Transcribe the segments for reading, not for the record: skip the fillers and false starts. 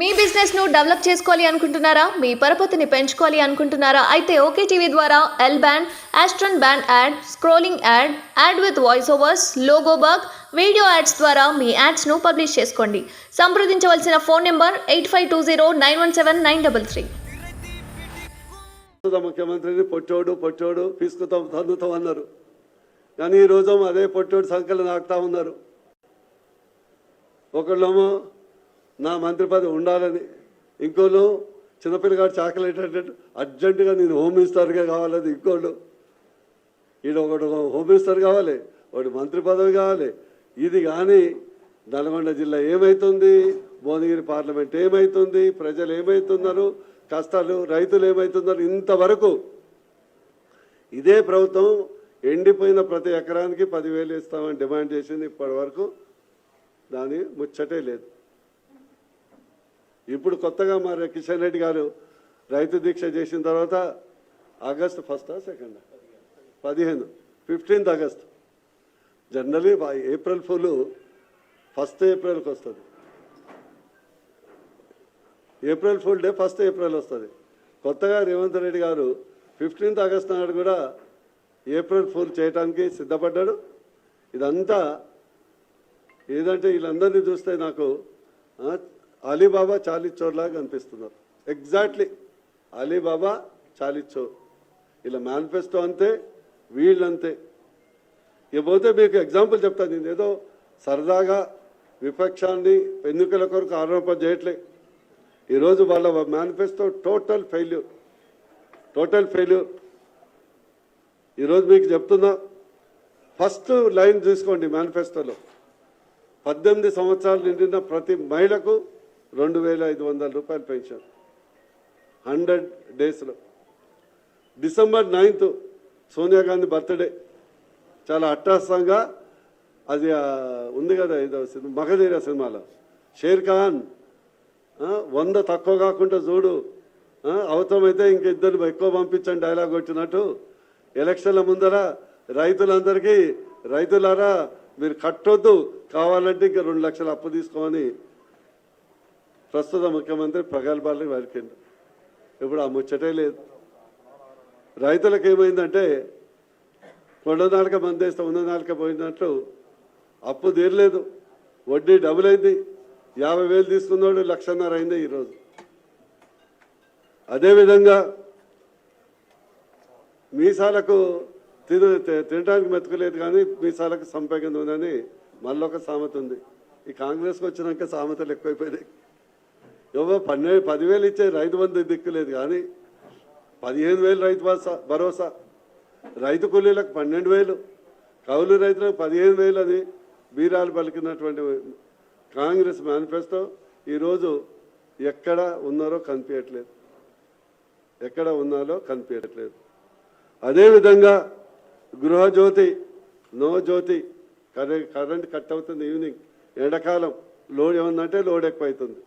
మీ business ను develop చేసుకోవాలి అనుకుంటున్నారా? మీ పరపతిని పెంచుకోవాలి అనుకుంటున్నారా? అయితే ఓకే టీవీ ద్వారా L band, aston band ad, scrolling ad, ad with voice overs, logo bug, video ads ద్వారా మీ యాడ్స్ ను పబ్లిష్ చేసుకోండి. సంప్రదించవలసిన ఫోన్ నెంబర్ 8520917933. ముఖ్యమంత్రిని పొట్టోడు తీసుకుతాం తన్నుతాం అన్నారు. కానీ ఈరోజు అదే పొట్టోడు సంఖ్యలు నాకుతా ఉన్నారు. ఒకళ్ళేమో నా మంత్రి పదవి ఉండాలని, ఇంకోళ్ళు చిన్నపిల్లగాడు చాకలేటట్టు అర్జెంటుగా నేను హోమ్ మినిస్టర్గా కావాలని, ఇంకోళ్ళు ఈడ ఒకటి హోమ్ మినిస్టర్ కావాలి, ఒకటి మంత్రి పదవి కావాలి. ఇది కానీ నల్గొండ జిల్లా ఏమవుతుంది, భువనగిరి పార్లమెంట్ ఏమవుతుంది, ప్రజలు ఏమవుతున్నారు, కష్టాలు రైతులు ఏమవుతున్నారు. ఇంతవరకు ఇదే ప్రభుత్వం ఎండిపోయిన ప్రతి ఎకరానికి 10,000 ఇస్తామని డిమాండ్ చేసింది. ఇప్పటి వరకు దాని ముచ్చటే లేదు. ఇప్పుడు కొత్తగా మరి కిషన్ రెడ్డి గారు రైతు దీక్ష చేసిన తర్వాత August 1 2 15 August, generally April full 1 ఏప్రిల్కి వస్తుంది. ఏప్రిల్ ఫుల్ డే 1 ఏప్రిల్ వస్తుంది. కొత్తగా రేవంత్ రెడ్డి గారు 15 ఆగస్టు నాడు కూడా ఏప్రిల్ ఫుల్ చేయడానికి సిద్ధపడ్డాడు. ఇదంతా ఏదంటే వీళ్ళందరినీ చూస్తే నాకు అలీబాబా చాలీస్ చోర్ లాగా అనిపిస్తున్నారు. ఎగ్జాక్ట్లీ అలీబాబా చాలీస్ చోర్. ఇలా మేనిఫెస్టో అంతే, వీళ్ళంతే. ఇకపోతే మీకు ఎగ్జాంపుల్ చెప్తాను. నేను ఏదో సరదాగా విపక్షాన్ని ఎన్నికల కొరకు ఆరోపణ చేయట్లే. ఈరోజు వాళ్ళ మేనిఫెస్టో టోటల్ ఫెయిల్యూర్. ఈరోజు మీకు చెప్తున్నా, ఫస్ట్ లైన్ చూసుకోండి మేనిఫెస్టోలో. 18 సంవత్సరాలు నిండిన ప్రతి మహిళకు 2,500 రూపాయలు పెన్షన్ 100 డేస్లో. December 9th Sonia Gandhi birthday. చాలా అట్టహాసంగా అది ఉంది కదా, ఏదో మగధీర సినిమాలో షేర్ ఖాన్ 100 తక్కువ కాకుండా చూడు, అవసరమైతే ఇంకిద్దరు ఎక్కువ పంపించండి డైలాగ్ కొట్టినట్టు ఎలక్షన్ల ముందర రైతులందరికీ, రైతులారా మీరు కట్టొద్దు, కావాలంటే ఇంకా 2 లక్షలు అప్పు తీసుకోమని ప్రస్తుత ముఖ్యమంత్రి ప్రగల్భాలకు వరికిండు. ఇప్పుడు ఆ ముచ్చటే లేదు. రైతులకు ఏమైందంటే కొండ నాలుక మందేస్తే ఉన్న నాలుక పోయినట్లు అప్పు తీరలేదు, వడ్డీ డబుల్ అయింది. 50,000 తీసుకున్నాడు 1,50,000 అయింది ఈరోజు. అదేవిధంగా మీసాలకు తినడానికి మెతుకులేదు కానీ మీసాలకు సంపేగం ఉందని మళ్ళొక సామెత ఉంది. ఈ కాంగ్రెస్కి వచ్చినాక సామెతలు ఎక్కువైపోయినాయి. ఏవో 10,000 ఇచ్చే రైతు బంధు దిక్కులేదు కానీ 15,000 రైతు భరోసా, రైతు కూలీలకు 12,000, కౌలు రైతులకు 15,000 అని బీరాలు పలికినటువంటి కాంగ్రెస్ మేనిఫెస్టో ఈరోజు ఎక్కడ ఉన్నారో కనిపించట్లేదు. అదేవిధంగా గృహజ్యోతి, నో జ్యోతి, కరెంట్ కట్ అవుతుంది ఈవినింగ్, ఎండాకాలం లోడ్ ఏముందంటే లోడ్ ఎక్కువ అవుతుంది.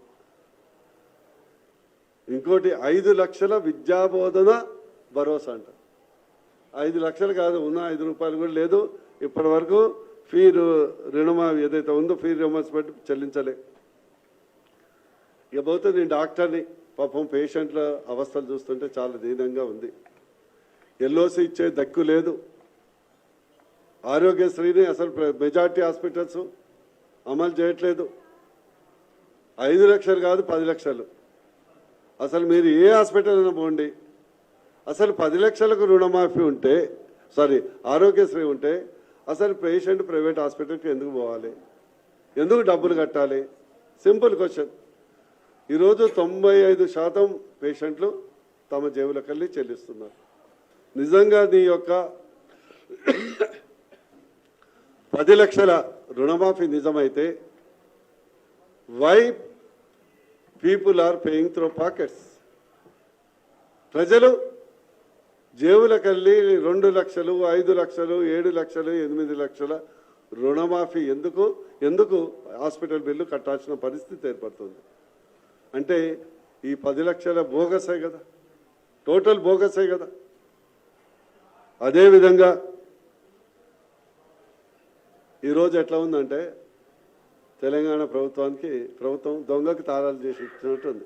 ఇంకోటి 5 లక్షల విద్యాబోధన భరోసా అంట. 5 లక్షలు కాదు, ఉన్న 5 రూపాయలు కూడా లేదు. ఇప్పటి వరకు ఫీ రుణమాఫీ ఏదైతే ఉందో ఫీ రియంబర్స్మెంట్ చెల్లించలే. ఇకపోతే నేను డాక్టర్ని, పాపం పేషెంట్ల అవస్థలు చూస్తుంటే చాలా దీనంగా ఉంది. ఎల్ఓసి ఇచ్చే దక్కు లేదు. ఆరోగ్యశ్రీని అసలు మెజార్టీ హాస్పిటల్స్ అమలు చేయట్లేదు. 5 లక్షలు కాదు 10 లక్షలు. అసలు మీరు ఏ హాస్పిటల్ అయినా పోండి, అసలు 10 లక్షలకు రుణమాఫీ ఉంటే, ఆరోగ్యశ్రీ ఉంటే అసలు పేషెంట్ ప్రైవేట్ హాస్పిటల్కి ఎందుకు పోవాలి, ఎందుకు డబ్బులు కట్టాలి? Simple question. ఈరోజు 95% పేషెంట్లు తమ జేబులకెళ్ళి చెల్లిస్తున్నారు. నిజంగా నీ యొక్క 10 లక్షల రుణమాఫీ నిజమైతే why people are paying through pockets? ప్రజలు జేబులకెళ్ళి 2 లక్షలు, 5 లక్షలు, 7 లక్షలు, 8 లక్షల రుణమాఫీ ఎందుకు హాస్పిటల్ బిల్లు కట్టాల్సిన పరిస్థితి ఏర్పడుతుంది. అంటే ఈ 10 లక్షల బోగసే కదా, టోటల్ బోగసే కదా. అదేవిధంగా ఈరోజు ఎట్లా ఉందంటే తెలంగాణ ప్రభుత్వం దొంగకు తాళాలు చేసి ఇచ్చినట్టుంది.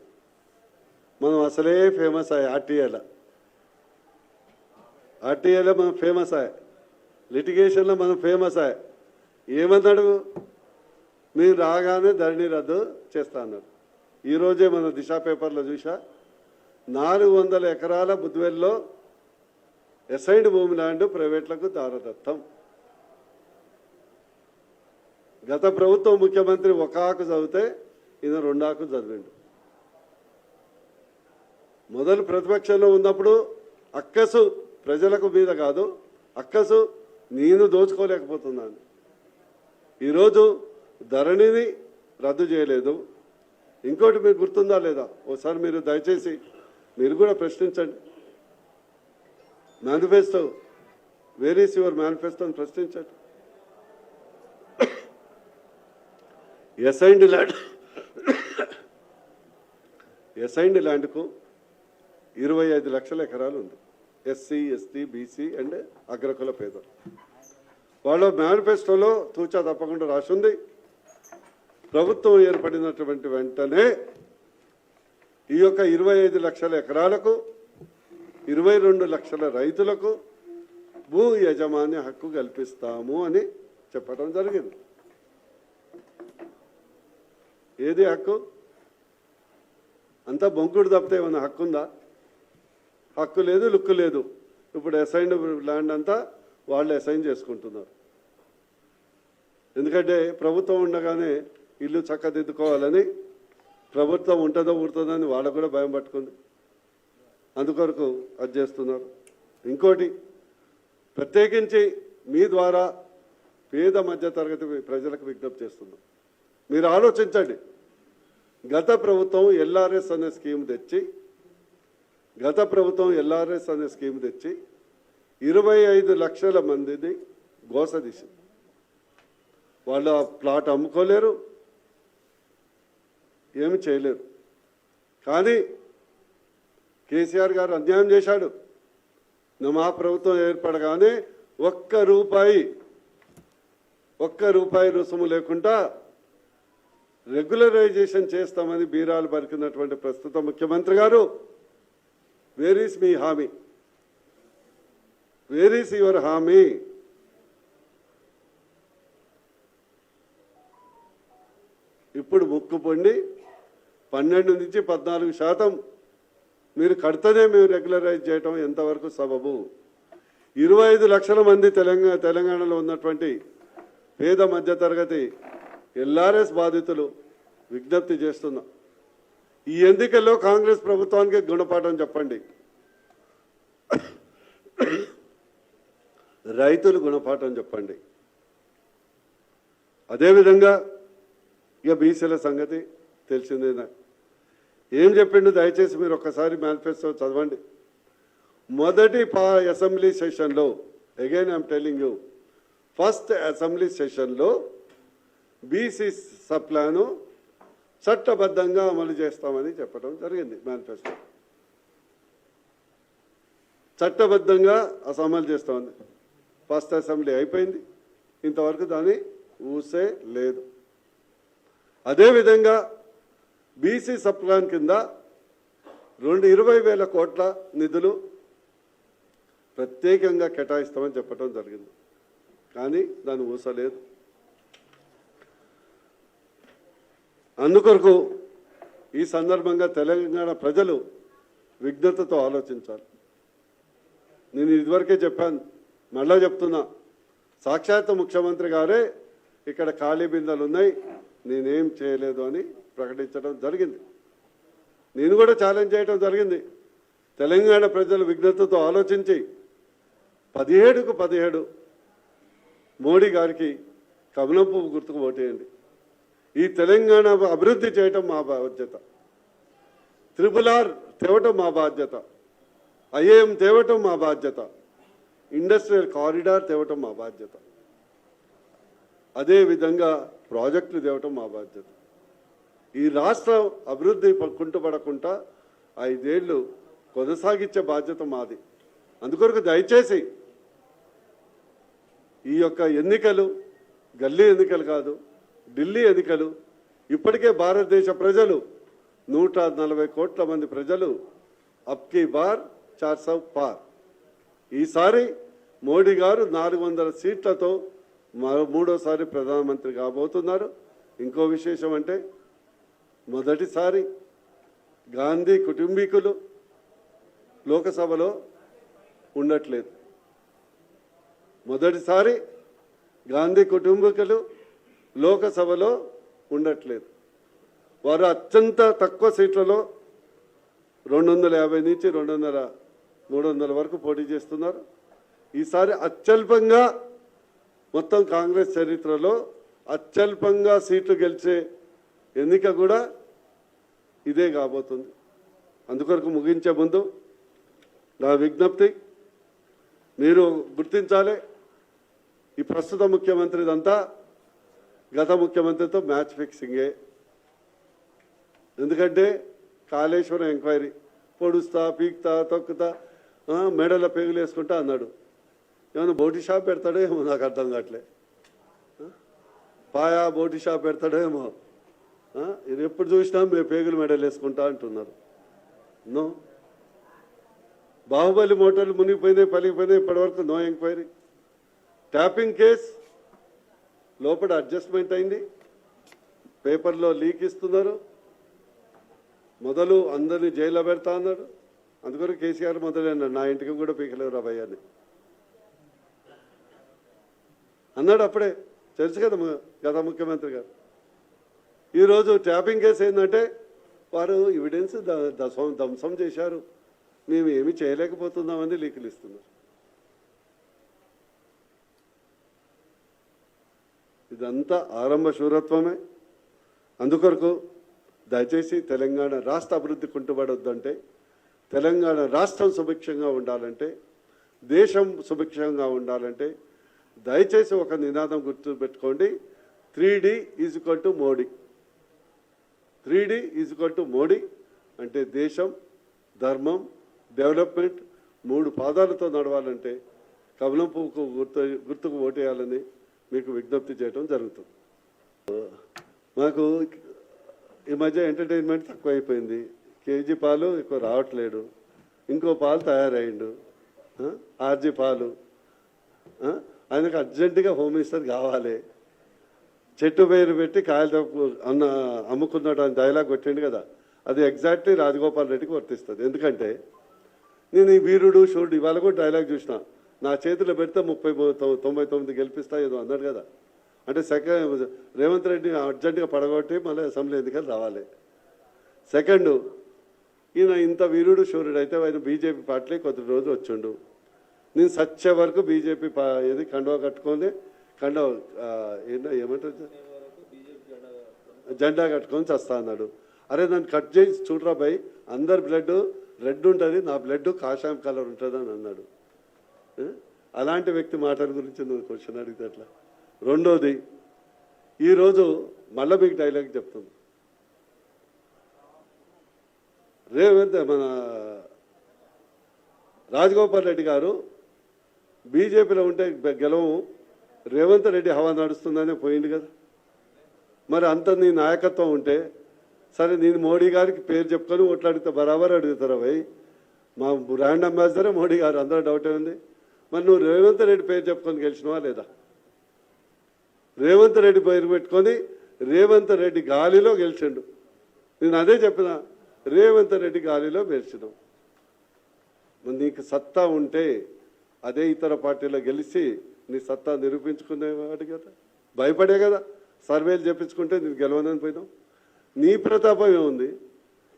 మనం అసలే ఫేమస్ అయ్యాయి ఆర్టీఐలో మనం ఫేమస్ అయ్యాయి, లిటిగేషన్లో మనం ఫేమస్ అయ్యాయి. ఏమన్నాడు, మీరు రాగానే ధరణి రద్దు చేస్తా అన్నారు. ఈరోజే మన దిశ పేపర్లో చూసా 400 ఎకరాల బుద్వేల్లో అసైన్డ్ భూమి ల్యాండ్ ప్రైవేట్లకు దారదత్తం. గత ప్రభుత్వం ముఖ్యమంత్రి ఒక ఆకు చదివితే ఈయన 2 ఆకులు చదివిండు. మొదలు ప్రతిపక్షంలో ఉన్నప్పుడు అక్కసు ప్రజలకు మీద కాదు, అక్కసు నేను దోచుకోలేకపోతున్నాను. ఈరోజు ధరణిని రద్దు చేయలేదు. ఇంకోటి మీకు గుర్తుందా లేదా, ఒకసారి మీరు దయచేసి మీరు కూడా ప్రశ్నించండి. Manifesto, where is your manifesto అని ప్రశ్నించండి. ఎసైన్డ్ ల్యాండ్కు 25 లక్షల ఎకరాలు ఉంది. ఎస్సీ, ఎస్టీ, బీసీ అండ్ అగ్రకుల పేదలు. వాళ్ళ మేనిఫెస్టోలో తూచా తప్పకుండా రాసింది, ప్రభుత్వం ఏర్పడినటువంటి వెంటనే ఈ యొక్క 25 లక్షల ఎకరాలకు 22 లక్షల రైతులకు భూ యజమాన్య హక్కు కల్పిస్తాము అని చెప్పడం జరిగింది. ఏది హక్కు? అంతా బొంకుడు తప్పితే ఏమన్నా హక్కు ఉందా? హక్కు లేదు, లుక్కు లేదు. ఇప్పుడు అసైన్డ్ ల్యాండ్ అంతా వాళ్ళు అసైన్ చేసుకుంటున్నారు. ఎందుకంటే ప్రభుత్వం ఉండగానే ఇల్లు చక్కదిద్దుకోవాలని, ప్రభుత్వం ఉంటుందో ఊరుతుందని వాళ్ళకు కూడా భయం పట్టుకుంది. అందుకొరకు అది చేస్తున్నారు. ఇంకోటి ప్రత్యేకించి మీ ద్వారా పేద మధ్యతరగతి ప్రజలకు విజ్ఞప్తి చేస్తున్నాం. మీరు ఆలోచించండి. గత ప్రభుత్వం ఎల్ఆర్ఎస్ అనే స్కీమ్ తెచ్చి 25 లక్షల మందిని గోసదీసింది. వాళ్ళు ఆ ప్లాట్ అమ్ముకోలేరు, ఏమి చేయలేరు. కానీ కేసీఆర్ గారు అన్యాయం చేశాడు. మా ప్రభుత్వం ఏర్పడగానే ఒక్క రూపాయి రుసుము లేకుండా రెగ్యులరైజేషన్ చేస్తామని బీరాలు పలికినటువంటి ప్రస్తుత ముఖ్యమంత్రి గారు, వేర్ ఈస్ మీ హామీ? వేర్ ఈస్ యువర్ హామీ? ఇప్పుడు ముక్కుపొండి 12 నుంచి 14% మీరు కడితేనే మేము రెగ్యులరైజ్ చేయటం ఎంతవరకు సబబు? 25 లక్షల మంది తెలంగాణలో ఉన్నటువంటి పేద మధ్యతరగతి ఎల్ఆర్ఎస్ బాధితులు విజ్ఞప్తి చేస్తున్నాం. ఈ ఎన్నికల్లో కాంగ్రెస్ ప్రభుత్వానికి గుణపాఠం చెప్పండి, రైతులు గుణపాఠం చెప్పండి. అదేవిధంగా ఇక బీసీల సంగతి తెలిసిందేనా, ఏం చెప్పిండు దయచేసి మీరు ఒక్కసారి మేనిఫెస్టో చదవండి. మొదటి అసెంబ్లీ సెషన్లో, again I'm telling you, first assembly సెషన్లో బీసీ సప్లాను చట్టబద్ధంగా అమలు చేస్తామని చెప్పడం జరిగింది. మేనిఫెస్టో చట్టబద్ధంగా అమలు చేస్తామని. ఫస్ట్ అసెంబ్లీ అయిపోయింది, ఇంతవరకు దాని ఊసే లేదు. అదేవిధంగా బీసీ సప్లాన్ కింద 20,000 కోట్ల నిధులు ప్రత్యేకంగా కేటాయిస్తామని చెప్పడం జరిగింది. కానీ దాని ఊస లేదు. అందుకొరకు ఈ సందర్భంగా తెలంగాణ ప్రజలు విజ్ఞతతో ఆలోచించాలి. నేను ఇదివరకే చెప్పాను, మళ్ళా చెప్తున్నా, సాక్షాత్ ముఖ్యమంత్రి గారే ఇక్కడ ఖాళీ బిందెలు ఉన్నాయి, నేనేం చేయలేదు అని ప్రకటించడం జరిగింది. నేను కూడా ఛాలెంజ్ చేయడం జరిగింది. తెలంగాణ ప్రజలు విజ్ఞతతో ఆలోచించి 17కు 17 మోడీ గారికి కమలం పువ్వు గుర్తుకు ఓటేయండి. ఈ తెలంగాణ అభివృద్ధి చేయటం మా బాధ్యత, RRR తేవటం మా బాధ్యత, IIM తేవటం మా బాధ్యత, ఇండస్ట్రియల్ కారిడార్ తేవటం మా బాధ్యత, అదేవిధంగా ప్రాజెక్టులు తేవటం మా బాధ్యత. ఈ రాష్ట్రం అభివృద్ధి కుంటుపడకుండా 5 ఏళ్ళు కొనసాగించే బాధ్యత మాది. అందుకొరకు దయచేసి ఈ యొక్క ఎన్నికలు గల్లీ ఎన్నికలు కాదు, ఢిల్లీ ఎన్నికలు, ఇప్పటికే భారతదేశ ప్రజలు 140 కోట్ల మంది ప్రజలు అబ్కీ బార్ 400 పార్. ఈసారి మోడీ గారు 400 సీట్లతో మూడోసారి ప్రధానమంత్రి కాబోతున్నారు. ఇంకో విశేషం అంటే మొదటిసారి గాంధీ కుటుంబీకులు లోకసభలో ఉండట్లేదు. మొదటిసారి గాంధీ కుటుంబీకులు లోకసభలో ఉండట్లేదు. వారు అత్యంత తక్కువ సీట్లలో 250 నుంచి 300 వరకు పోటీ చేస్తున్నారు. ఈసారి అత్యల్పంగా మొత్తం కాంగ్రెస్ చరిత్రలో అత్యల్పంగా సీట్లు గెలిచే ఎన్నిక కూడా ఇదే కాబోతుంది. అందుకొరకు ముగించే ముందు నా విజ్ఞప్తి, మీరు గుర్తించాలి, ఈ ప్రస్తుత ముఖ్యమంత్రిదంతా గత ముఖ్యమంత్రితో మ్యాచ్ ఫిక్సింగే. ఎందుకంటే కాళేశ్వరం ఎంక్వైరీ పొడుస్తా, పీక్తా, తొక్కుతా, మెడల పేగులు వేసుకుంటా అన్నాడు. ఏమైనా బోటి షాప్ పెడతాడో ఏమో, నాకు అర్థం కావట్లే. పాయా బోటి షాప్ పెడతాడో ఏమో. ఇది ఎప్పుడు చూసినా మేము పేగులు మెడలు వేసుకుంటా అంటున్నారు. నో, బాహుబలి మోటార్లు మునిగిపోయినాయి, పలిగిపోయినాయి, ఇప్పటివరకు నో ఎంక్వైరీ. ట్యాపింగ్ కేస్ లోపల అడ్జస్ట్మెంట్ అయింది, పేపర్లో లీక్ ఇస్తున్నారు, మొదలు అందరినీ జైల్లో పెడతా అన్నాడు. అందుకని కేసీఆర్ మొదలైనాడు, నా ఇంటికి కూడా పీకలేరు రాబోయ్ అని అన్నాడు. అప్పుడే తెలుసు కదా గత ముఖ్యమంత్రి గారు. ఈరోజు ట్యాపింగ్ కేసు ఏంటంటే వారు ఎవిడెన్స్ ధ్వంసం చేశారు, మేము ఏమి చేయలేకపోతున్నామని లీకులు ఇస్తున్నారు. ఇదంతా ఆరంభ శూరత్వమే. అందుకొరకు దయచేసి తెలంగాణ రాష్ట్ర అభివృద్ధి కుంటుపడొద్దంటే, తెలంగాణ రాష్ట్రం సుభిక్షంగా ఉండాలంటే, దేశం సుభిక్షంగా ఉండాలంటే దయచేసి ఒక నినాదం గుర్తుపెట్టుకోండి, 3D = మోడీ. 3D = మోడీ అంటే దేశం, ధర్మం, డెవలప్మెంట్ 3 పాదాలతో నడవాలంటే కమలం పువ్వుకు గుర్తుకు ఓటేయాలని మీకు విజ్ఞప్తి చేయడం జరుగుతుంది. మాకు ఈ మధ్య ఎంటర్టైన్మెంట్ తక్కువైపోయింది. కేజీ పాలు ఎక్కువ రావట్లేడు, ఇంకో పాలు తయారయ్యిండు, ఆర్జీ పాలు. ఆయనకు అర్జెంటుగా హోమ్ మినిస్టర్ కావాలి. చెట్టు పేరు పెట్టి కాయలు అమ్ముకున్నాడు అని డైలాగ్ కొట్టిండు కదా, అది ఎగ్జాక్ట్లీ రాజగోపాల్ రెడ్డికి వర్తిస్తుంది. ఎందుకంటే నేను ఈ వీరుడు షూరుడు ఇవాళ కూడా డైలాగ్ చూసిన, నా చేతిలో పెడితే 99 గెలిపిస్తా ఏదో అన్నాడు కదా. అంటే రేవంత్ రెడ్డి అర్జెంటుగా పడగొట్టి మళ్ళీ అసెంబ్లీ ఎన్నికలు రావాలి. సెకండ్, ఈయన ఇంత వీరుడు షూరుడు అయితే ఆయన బీజేపీ పార్టీ కొద్ది రోజులు వచ్చిండు. నేను సచ్చే వరకు బీజేపీ ఏది కండువా కట్టుకొని ఏమంటారు జెండా కట్టుకొని చస్తా అన్నాడు. అరే నన్ను కట్ చేసి చూడరా భయ్, అందరి బ్లడ్ రెడ్ ఉంటుంది, నా బ్లడ్ కాషాయం కలర్ ఉంటుంది అని అన్నాడు. అలాంటి వ్యక్తి మాటల గురించి నువ్వు క్వశ్చన్ అడిగితే అట్లా. రెండోది, ఈరోజు మళ్ళీ మీకు డైలాగ్ చెప్తుంది. రేవంత్ మన రాజగోపాల్ రెడ్డి గారు బీజేపీలో ఉంటే గెలవం, రేవంత్ రెడ్డి హవా నడుస్తుందనే పోయింది కదా. మరి అంత నీ నాయకత్వం ఉంటే సరే, నేను మోడీ గారికి పేరు చెప్పుకొని ఓట్లాడితే బరాబర్ అడుగుతారా భయ్, మా బ్రాండ్ అంబాసిడరే మోడీ గారు, అందరూ డౌటే ఉంది. మరి నువ్వు రేవంత్ రెడ్డి పేరు చెప్పుకొని గెలిచినవా లేదా? రేవంత్ రెడ్డి పేరు పెట్టుకొని రేవంత్ రెడ్డి గాలిలో గెలిచిండు. నేను అదే చెప్పిన, రేవంత్ రెడ్డి గాలిలో గెలిచినావు. నీకు సత్తా ఉంటే అదే ఇతర పార్టీలో గెలిచి నీ సత్తా నిరూపించుకునేవాడు కదా. భయపడే కదా సర్వేలు చెప్పించుకుంటే నేను గెలవనని పోయినావు. నీ ప్రతాపం ఏముంది?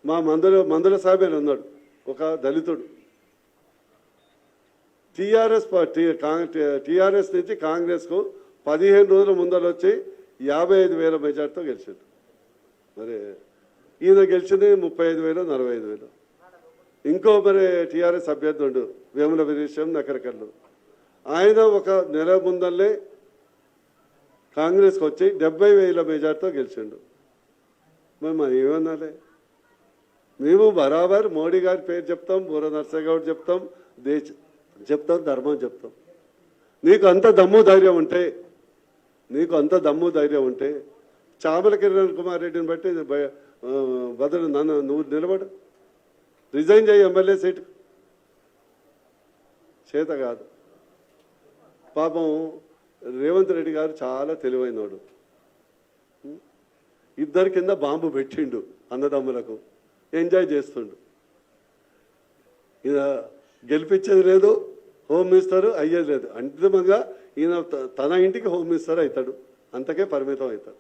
మా మందుల సాబేలు ఉన్నాడు, ఒక దళితుడు. టీఆర్ఎస్ నుంచి కాంగ్రెస్కు 15 రోజుల ముందర వచ్చి 55,000 మెజార్టీతో గెలిచాడు. మరి ఈయన గెలిచింది 35,000, 45,000. ఇంకో మరి టీఆర్ఎస్ అభ్యర్థి ఉండు, వేముల వీరేశం నకరకల్లు. ఆయన ఒక నెల ముందల్లే కాంగ్రెస్కి వచ్చి 70,000 మెజార్టీతో గెలిచిండు. మరి ఏమన్నాలే, మేము బరాబర్ మోడీ గారి పేరు చెప్తాం, బూర నర్సగౌడ్ చెప్తాం, చెప్తాం, ధర్మం చెప్తాం. నీకు అంత దమ్ము ధైర్యం ఉంటే చామల కిరణ్ కుమార్ రెడ్డిని బట్టి బదులు నన్ను నువ్వు నిలబడు, రిజైన్ చేయి ఎమ్మెల్యే సీటు. చేత కాదు. పాపం రేవంత్ రెడ్డి గారు చాలా తెలివైనోడు. ఇద్దరి కింద బాంబు పెట్టిండు, అన్నదమ్ములకు ఎంజాయ్ చేస్తుండు. ఈయన గెలిపించేది లేదు, హోమ్ మినిస్టర్ అయ్యేది లేదు. అంతిమంగా ఈయన తన ఇంటికి హోమ్ మినిస్టర్ అవుతాడు, అంతకే పరిమితం అవుతాడు.